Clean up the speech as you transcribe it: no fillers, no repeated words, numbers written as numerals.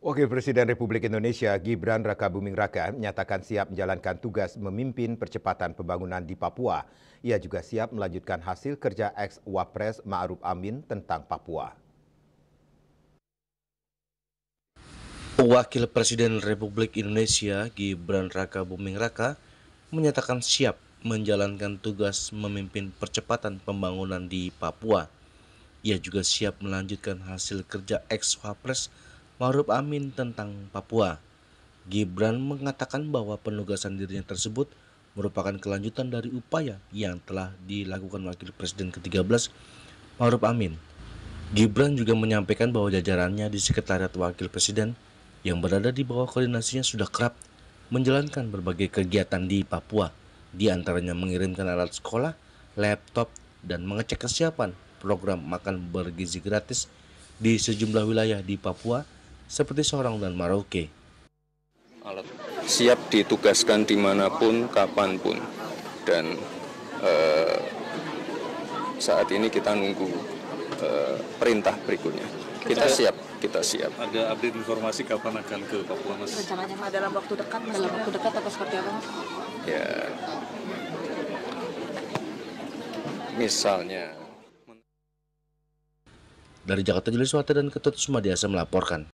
Wakil Presiden Republik Indonesia Gibran Rakabuming Raka menyatakan siap menjalankan tugas memimpin percepatan pembangunan di Papua. Ia juga siap melanjutkan hasil kerja ex-Wapres Ma'ruf Amin tentang Papua. Wakil Presiden Republik Indonesia Gibran Rakabuming Raka menyatakan siap menjalankan tugas memimpin percepatan pembangunan di Papua. Ia juga siap melanjutkan hasil kerja ex-Wapres Ma'ruf Amin tentang Papua. Gibran mengatakan bahwa penugasan dirinya tersebut merupakan kelanjutan dari upaya yang telah dilakukan Wakil Presiden ke-13 Ma'ruf Amin. Gibran juga menyampaikan bahwa jajarannya di Sekretariat Wakil Presiden yang berada di bawah koordinasinya sudah kerap menjalankan berbagai kegiatan di Papua, di antaranya mengirimkan alat sekolah, laptop, dan mengecek kesiapan program makan bergizi gratis di sejumlah wilayah di Papua seperti Sorong dan Merauke. Siap ditugaskan dimanapun, kapanpun, dan saat ini kita nunggu perintah berikutnya. Kita siap. Ada update informasi kapan akan ke Papua, Mas? Rencananya dalam waktu dekat atau seperti apa, Mas? Ya, misalnya. Dari Jakarta, Julius Wata dan Ketut Sumadiasa melaporkan.